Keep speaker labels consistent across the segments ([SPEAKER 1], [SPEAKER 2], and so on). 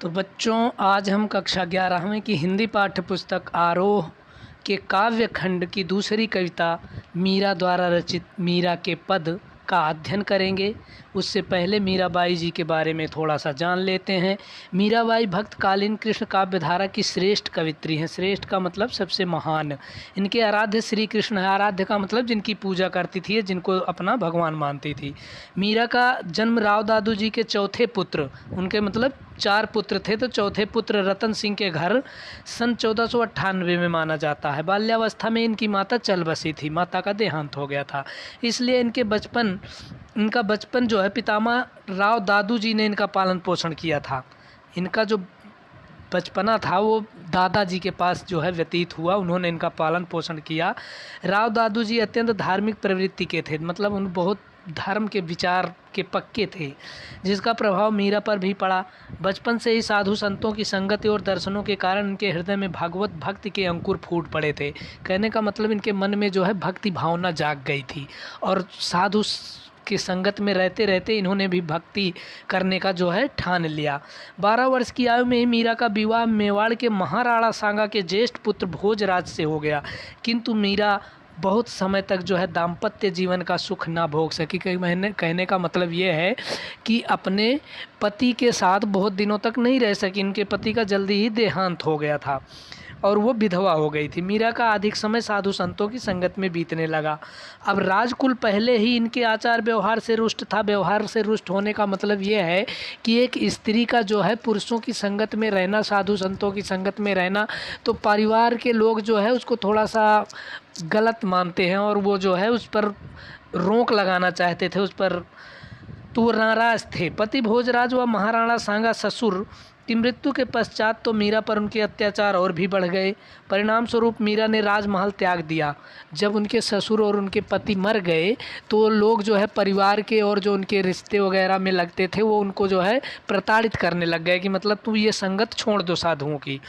[SPEAKER 1] तो बच्चों, आज हम कक्षा 11वीं की हिंदी पाठ्य पुस्तक आरोह के काव्य खंड की दूसरी कविता मीरा द्वारा रचित मीरा के पद का अध्ययन करेंगे। उससे पहले मीराबाई जी के बारे में थोड़ा सा जान लेते हैं। मीराबाई भक्तकालीन कृष्ण काव्य धारा की श्रेष्ठ कवित्री हैं। श्रेष्ठ का मतलब सबसे महान। इनके आराध्य श्री कृष्ण है। आराध्य का मतलब जिनकी पूजा करती थी, जिनको अपना भगवान मानती थी। मीरा का जन्म राव दादू जी के चौथे पुत्र, उनके मतलब 4 पुत्र थे, तो चौथे पुत्र रतन सिंह के घर सन 1498 में माना जाता है। बाल्यावस्था में इनकी माता चल बसी थी, माता का देहांत हो गया था, इसलिए इनका बचपन जो है पितामह राव दादू जी ने इनका पालन पोषण किया था। इनका जो बचपना था वो दादाजी के पास जो है व्यतीत हुआ, उन्होंने इनका पालन पोषण किया। राव दादू जी अत्यंत धार्मिक प्रवृत्ति के थे, मतलब उन बहुत धर्म के विचार के पक्के थे, जिसका प्रभाव मीरा पर भी पड़ा। बचपन से ही साधु संतों की संगति और दर्शनों के कारण इनके हृदय में भागवत भक्ति के अंकुर फूट पड़े थे। कहने का मतलब इनके मन में जो है भक्ति भावना जाग गई थी, और साधु की संगत में रहते रहते इन्होंने भी भक्ति करने का जो है ठान लिया। 12 वर्ष की आयु में ही मीरा का विवाह मेवाड़ के महाराणा सांगा के ज्येष्ठ पुत्र भोजराज से हो गया, किंतु मीरा बहुत समय तक जो है दाम्पत्य जीवन का सुख ना भोग सकी। कहने का मतलब ये है कि अपने पति के साथ बहुत दिनों तक नहीं रह सकी। इनके पति का जल्दी ही देहांत हो गया था और वो विधवा हो गई थी। मीरा का अधिक समय साधु संतों की संगत में बीतने लगा। अब राजकुल पहले ही इनके आचार व्यवहार से रुष्ट था। व्यवहार से रुष्ट होने का मतलब ये है कि एक स्त्री का जो है पुरुषों की संगत में रहना, साधु संतों की संगत में रहना, तो परिवार के लोग जो है उसको थोड़ा सा गलत मानते हैं और वो जो है उस पर रोक लगाना चाहते थे, उस पर तो वो नाराज थे। पति भोजराज व महाराणा सांगा ससुर की मृत्यु के पश्चात तो मीरा पर उनके अत्याचार और भी बढ़ गए। परिणाम स्वरूप मीरा ने राजमहल त्याग दिया। जब उनके ससुर और उनके पति मर गए तो लोग जो है परिवार के और जो उनके रिश्ते वगैरह में लगते थे वो उनको जो है प्रताड़ित करने लग गए कि मतलब तू ये संगत छोड़ दो साधुओं की।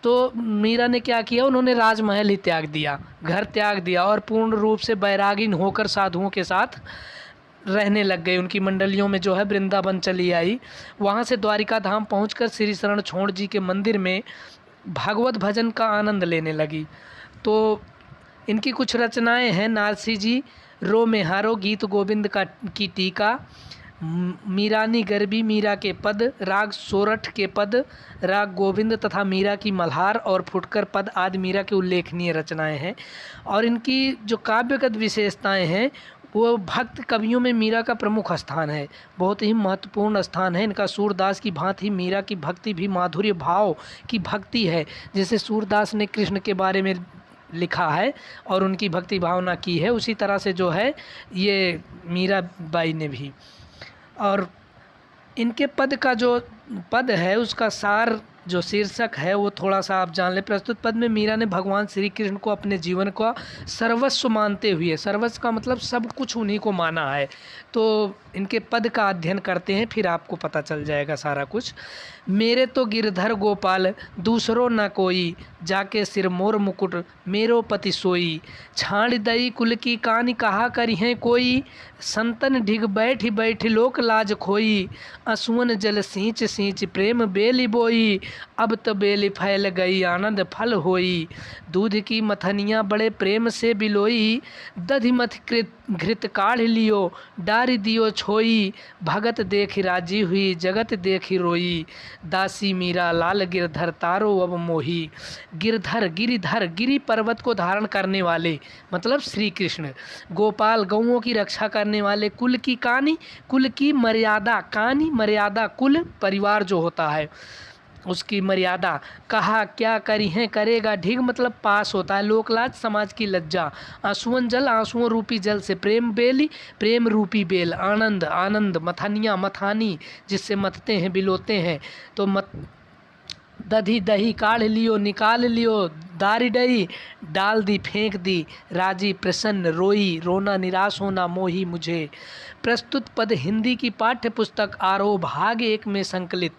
[SPEAKER 1] तो मीरा ने क्या किया, उन्होंने राजमहल ही त्याग दिया, घर त्याग दिया और पूर्ण रूप से बैरागीन होकर साधुओं के साथ रहने लग गई। उनकी मंडलियों में जो है वृंदावन चली आई। वहाँ से द्वारिका धाम पहुँचकर श्री शरण छोड़ जी के मंदिर में भागवत भजन का आनंद लेने लगी। तो इनकी कुछ रचनाएं हैं। नारसी जी रो मेहारो, गीत गोविंद की टीका, मीरानी गरबी, मीरा के पद, राग सोरठ के पद, राग गोविंद तथा मीरा की मल्हार और फुटकर पद आदि मीरा की उल्लेखनीय रचनाएं हैं। और इनकी जो काव्यगत विशेषताएं हैं वो भक्त कवियों में मीरा का प्रमुख स्थान है, बहुत ही महत्वपूर्ण स्थान है इनका। सूरदास की भांति मीरा की भक्ति भी माधुर्य भाव की भक्ति है। जैसे सूरदास ने कृष्ण के बारे में लिखा है और उनकी भक्ति भावना की है, उसी तरह से जो है ये मीराबाई ने भी। और इनके पद का जो पद है उसका सार जो शीर्षक है वो थोड़ा सा आप जान लें। प्रस्तुत पद में मीरा ने भगवान श्री कृष्ण को अपने जीवन का सर्वस्व मानते हुए, सर्वस्व का मतलब सब कुछ उन्हीं को माना है। तो इनके पद का अध्ययन करते हैं, फिर आपको पता चल जाएगा सारा कुछ। मेरे तो गिरधर गोपाल दूसरो न कोई, जाके सिर मोर मुकुट मेरो पति सोई, छाड़ दई कुल की कान कहा करी हैं कोई, संतन ढिग बैठ बैठ लोक लाज खोई, असुवन जल सींच सींच प्रेम बेली बोई, अब तो बेली फैल गई आनंद फल होई, दूध की मथनियाँ बड़े प्रेम से बिलोई, दधि मथ घृत काढ़ लियो डारी दियो छोई, भगत देखी राजी हुई जगत देखी रोई, दासी मीरा लाल गिरधर तारो अब मोही। गिरधर गिरिधर, गिरि पर्वत को धारण करने वाले मतलब श्री कृष्ण, गोपाल गौओं की रक्षा करने वाले, कुल की कानी, कुल की मर्यादा, कानी मर्यादा, कुल परिवार जो होता है उसकी मर्यादा, कहा क्या करी हैं करेगा, ढिग मतलब पास होता है, लोकलाज समाज की लज्जा, आंसुअन जल आंसुओं रूपी जल से, प्रेम बेली प्रेम रूपी बेल, आनंद आनंद, मथनिया मथानी जिससे मथते हैं बिलोते हैं, तो दधी दही काढ़ लियो निकाल लियो, दारी डई डाल दी फेंक दी, राजी प्रसन्न रोई, रोना निराश होना मोही मुझे। प्रस्तुत पद हिंदी की पाठ्य पुस्तक आरोह भाग 1 में संकलित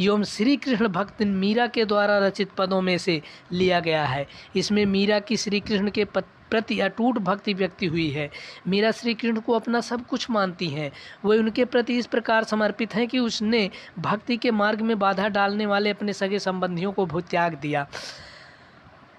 [SPEAKER 1] एवं श्री कृष्ण भक्त मीरा के द्वारा रचित पदों में से लिया गया है। इसमें मीरा की श्री कृष्ण के प्रति अटूट भक्ति व्यक्ति हुई है। मीरा श्री कृष्ण को अपना सब कुछ मानती हैं। वह उनके प्रति इस प्रकार समर्पित हैं कि उसने भक्ति के मार्ग में बाधा डालने वाले अपने सगे संबंधियों को भी त्याग दिया।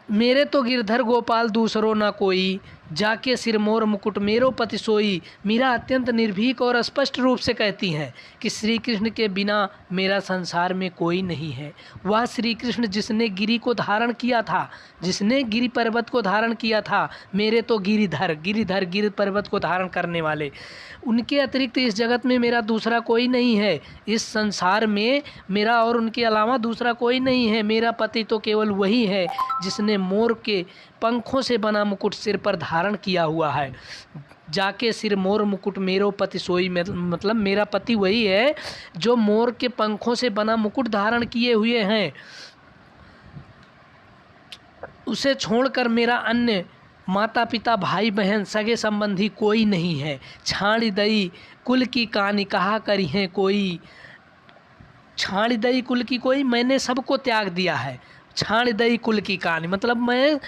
[SPEAKER 1] मेरे तो गिरधर गोपाल दूसरो ना कोई, जाके सिरमोर मुकुट मेरो पति सोई। मीरा अत्यंत निर्भीक और स्पष्ट रूप से कहती हैं कि श्री कृष्ण के बिना मेरा संसार में कोई नहीं है। वह श्री कृष्ण जिसने गिरि को धारण किया था, जिसने गिरि पर्वत को धारण किया था, मेरे तो गिरि पर्वत को धारण करने वाले, उनके अतिरिक्त इस जगत में मेरा दूसरा कोई नहीं है। इस संसार में मेरा और उनके अलावा दूसरा कोई नहीं है। मेरा पति तो केवल वही है जिसने मोर के पंखों से बना मुकुट सिर पर धारण किया हुआ है। जाके सिर मोर मुकुट मेरो पति सोई, मतलब मेरा पति वही है जो मोर के पंखों से बना मुकुट धारण किए हुए हैं। उसे छोड़कर मेरा अन्य माता पिता भाई बहन सगे संबंधी कोई नहीं है। छाड़ी दई कुल की कहानी कहा करी है कोई, छाड़ी दई कुल की कोई, मैंने सबको त्याग दिया है। छाड़ दई कुल की कहानी मतलब मैं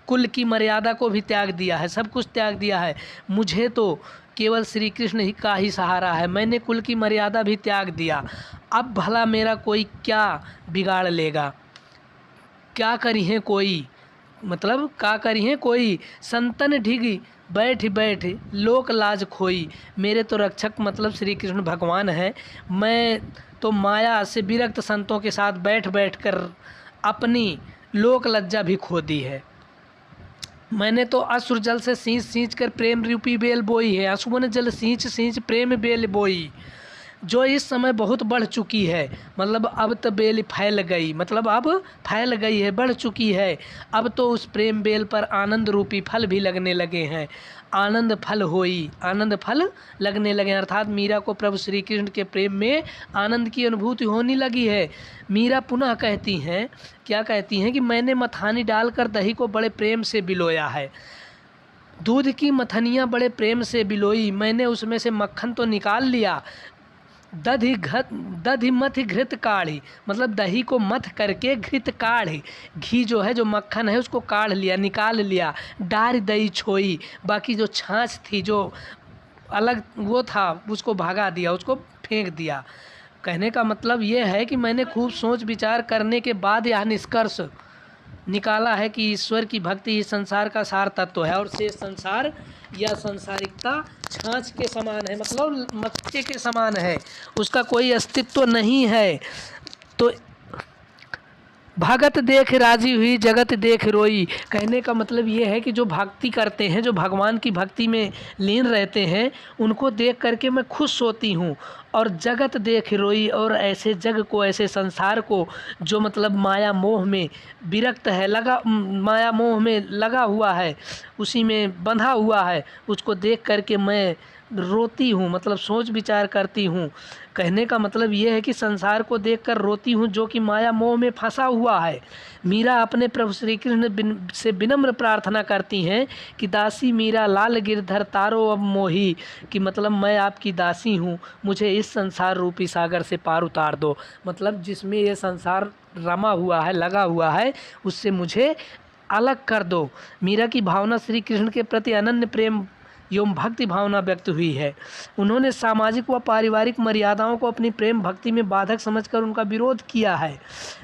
[SPEAKER 1] कुल की मर्यादा को भी त्याग दिया है, सब कुछ त्याग दिया है। मुझे तो केवल श्री कृष्ण ही का ही सहारा है। मैंने कुल की मर्यादा भी त्याग दिया। अब भला मेरा कोई क्या बिगाड़ लेगा? क्या करी है कोई, मतलब क्या करी है कोई, संतन ढिगी बैठ बैठ लोक लाज खोई। मेरे तो रक्षक मतलब श्री कृष्ण भगवान हैं। मैं तो माया से विरक्त संतों के साथ बैठ बैठ कर अपनी लोक लज्जा भी खो दी है। मैंने तो अश्रु जल से सींच सींच कर प्रेम रूपी बेल बोई है। अश्रुन जल सींच सींच प्रेम बेल बोई, जो इस समय बहुत बढ़ चुकी है। मतलब अब तो बेल फैल गई, मतलब अब फैल गई है, बढ़ चुकी है। अब तो उस प्रेम बेल पर आनंद रूपी फल भी लगने लगे हैं। आनंद फल होई, आनंद फल लगने लगे, अर्थात मीरा को प्रभु श्री कृष्ण के प्रेम में आनंद की अनुभूति होने लगी है। मीरा पुनः कहती हैं, क्या कहती हैं कि मैंने मथानी डालकर दही को बड़े प्रेम से बिलोया है। दूध की मथनियाँ बड़े प्रेम से बिलोई, मैंने उसमें से मक्खन तो निकाल लिया। दधि मथ घृत काढ़ी, मतलब दही को मथ करके घृत काढ़ी, घी जो है जो मक्खन है उसको काढ़ लिया, निकाल लिया। डार दही छोई, बाकी जो छाछ थी जो अलग वो था उसको भगा दिया, उसको फेंक दिया। कहने का मतलब ये है कि मैंने खूब सोच विचार करने के बाद यह निष्कर्ष निकाला है कि ईश्वर की भक्ति इस संसार का सार तत्व है और शेष संसार या सांसारिकता छाछ के समान है, मतलब मक्के के समान है, उसका कोई अस्तित्व नहीं है। तो भगत देख राजी हुई जगत देख रोई। कहने का मतलब ये है कि जो भक्ति करते हैं, जो भगवान की भक्ति में लीन रहते हैं, उनको देख करके मैं खुश होती हूँ और जगत देख रोई। और ऐसे जग को, ऐसे संसार को जो मतलब माया मोह में विरक्त है, माया मोह में लगा हुआ है, उसी में बंधा हुआ है, उसको देख करके मैं रोती हूँ, मतलब सोच विचार करती हूँ। कहने का मतलब ये है कि संसार को देखकर रोती हूँ जो कि माया मोह में फंसा हुआ है। मीरा अपने प्रभु श्री कृष्ण से विनम्र प्रार्थना करती हैं कि दासी मीरा लाल गिरधर तारो अब मोही, कि मतलब मैं आपकी दासी हूँ, मुझे इस संसार रूपी सागर से पार उतार दो। मतलब जिसमें ये संसार रमा हुआ है, लगा हुआ है, उससे मुझे अलग कर दो। मीरा की भावना श्री कृष्ण के प्रति अनन्य प्रेम एवं भक्ति भावना व्यक्त हुई है। उन्होंने सामाजिक व पारिवारिक मर्यादाओं को अपनी प्रेम भक्ति में बाधक समझकर उनका विरोध किया है।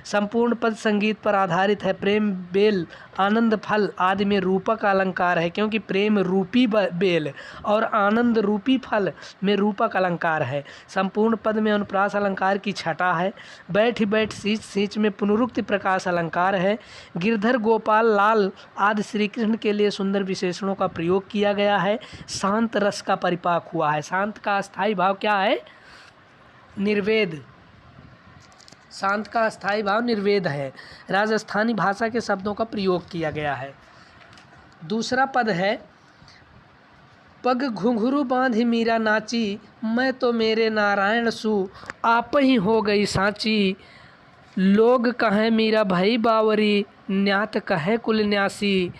[SPEAKER 1] संपूर्ण पद संगीत पर आधारित है। प्रेम बेल आनंद फल आदि में रूपक अलंकार है, क्योंकि प्रेम रूपी बेल और आनंद रूपी फल में रूपक अलंकार है। संपूर्ण पद में अनुप्रास अलंकार की छटा है। बैठ बैठ सींच सींच में पुनरुक्ति प्रकाश अलंकार है। गिरधर गोपाल लाल आदि श्री कृष्ण के लिए सुंदर विशेषणों का प्रयोग किया गया है। शांत रस का परिपाक हुआ है। शांत का अस्थाई भाव क्या है? निर्वेद। शांत का अस्थाई भाव निर्वेद है। राजस्थानी भाषा के शब्दों का प्रयोग किया गया है। दूसरा पद है, पग घुंघरू बांधी मीरा नाची, मैं तो मेरे नारायण सु आप ही हो गई सांची। लोग कहें मीरा भई बावरी, न्यात कहे कुल न्यासी।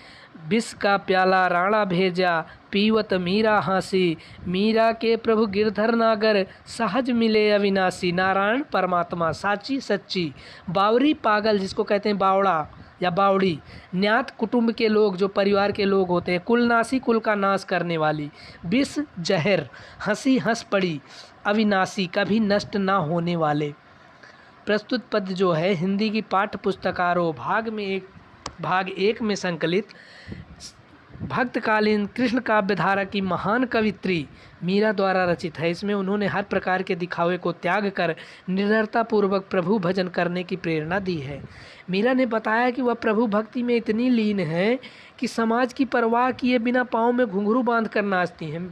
[SPEAKER 1] विष का प्याला राणा भेजा, पीवत मीरा हाँसी। मीरा के प्रभु गिरधर नागर, सहज मिले अविनाशी। नारायण परमात्मा, साची सच्ची। बावरी पागल जिसको कहते हैं बावड़ा, या बावड़ी। न्यात कुटुंब के लोग, जो परिवार के लोग होते हैं। कुलनाशी, कुल का नाश करने वाली। विष, जहर। हंसी, हंस पड़ी। अविनाशी, कभी नष्ट ना होने वाले। प्रस्तुत पद जो है हिंदी की पाठ्य पुस्तक आरोह भाग एक में संकलित भक्तकालीन कृष्ण काव्य धारा की महान कवित्री मीरा द्वारा रचित है। इसमें उन्होंने हर प्रकार के दिखावे को त्याग कर निडरता पूर्वक प्रभु भजन करने की प्रेरणा दी है। मीरा ने बताया कि वह प्रभु भक्ति में इतनी लीन है कि समाज की परवाह किए बिना पाँव में घुंघरू बांध कर नाचती हैं।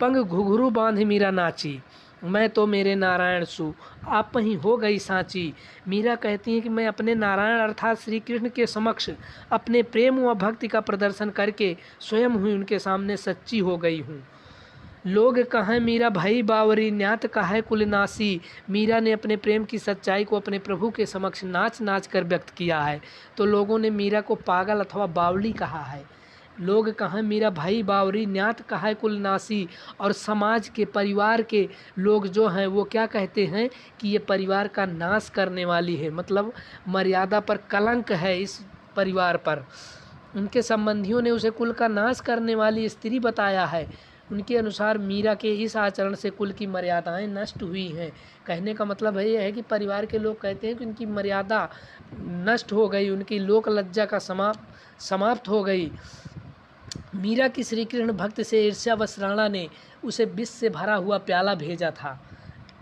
[SPEAKER 1] पग घुंघरू बांध मीरा नाची, मैं तो मेरे नारायण सु आप ही हो गई सांची। मीरा कहती हैं कि मैं अपने नारायण अर्थात श्री कृष्ण के समक्ष अपने प्रेम व भक्ति का प्रदर्शन करके स्वयं ही उनके सामने सच्ची हो गई हूँ। लोग कहें मीरा भाई बावरी, न्यात कहे कुलनाशी। मीरा ने अपने प्रेम की सच्चाई को अपने प्रभु के समक्ष नाच नाच कर व्यक्त किया है, तो लोगों ने मीरा को पागल अथवा बावली कहा है। लोग कहें मीरा भाई बावरी, न्यात कहे कुलनाशी। और समाज के, परिवार के लोग जो हैं वो क्या कहते हैं कि ये परिवार का नाश करने वाली है, मतलब मर्यादा पर कलंक है इस परिवार पर। उनके संबंधियों ने उसे कुल का नाश करने वाली स्त्री बताया है। उनके अनुसार मीरा के इस आचरण से कुल की मर्यादाएं नष्ट हुई हैं। कहने का मतलब यह है कि परिवार के लोग कहते हैं कि उनकी मर्यादा नष्ट हो गई, उनकी लोक लज्जा का समाप्त हो गई। मीरा की श्री कृष्ण भक्त से ईर्ष्यावश राणा ने उसे विष से भरा हुआ प्याला भेजा था।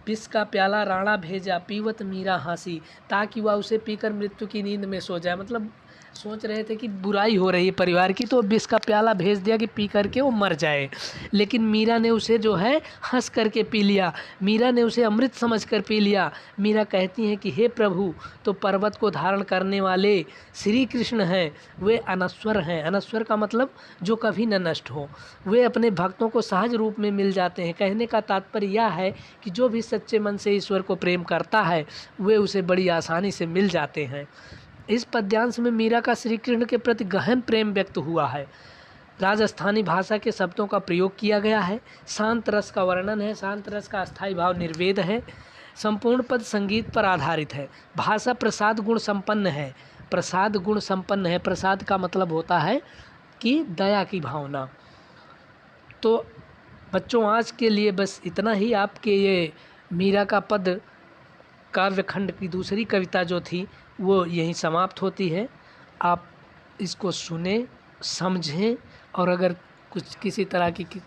[SPEAKER 1] विष का प्याला राणा भेजा, पीवत मीरा हंसी, ताकि वह उसे पीकर मृत्यु की नींद में सो जाए। मतलब सोच रहे थे कि बुराई हो रही है परिवार की, तो विष का प्याला भेज दिया कि पी करके वो मर जाए। लेकिन मीरा ने उसे जो है हंस करके पी लिया। मीरा ने उसे अमृत समझकर पी लिया। मीरा कहती हैं कि हे प्रभु, तो पर्वत को धारण करने वाले श्री कृष्ण हैं, वे अनश्वर हैं। अनश्वर का मतलब जो कभी न नष्ट हो। वे अपने भक्तों को सहज रूप में मिल जाते हैं। कहने का तात्पर्य यह है कि जो भी सच्चे मन से ईश्वर को प्रेम करता है वे उसे बड़ी आसानी से मिल जाते हैं। इस पद्यांश में मीरा का श्री कृष्ण के प्रति गहन प्रेम व्यक्त हुआ है। राजस्थानी भाषा के शब्दों का प्रयोग किया गया है। शांत रस का वर्णन है। शांत रस का अस्थायी भाव निर्वेद है। संपूर्ण पद संगीत पर आधारित है। भाषा प्रसाद गुण संपन्न है। प्रसाद गुण संपन्न है, प्रसाद का मतलब होता है कि दया की भावना। तो बच्चों, आज के लिए बस इतना ही। आपके ये मीरा का पद काव्यखंड की दूसरी कविता जो थी वो यहीं समाप्त होती है। आप इसको सुने, समझें, और अगर कुछ किसी तरह की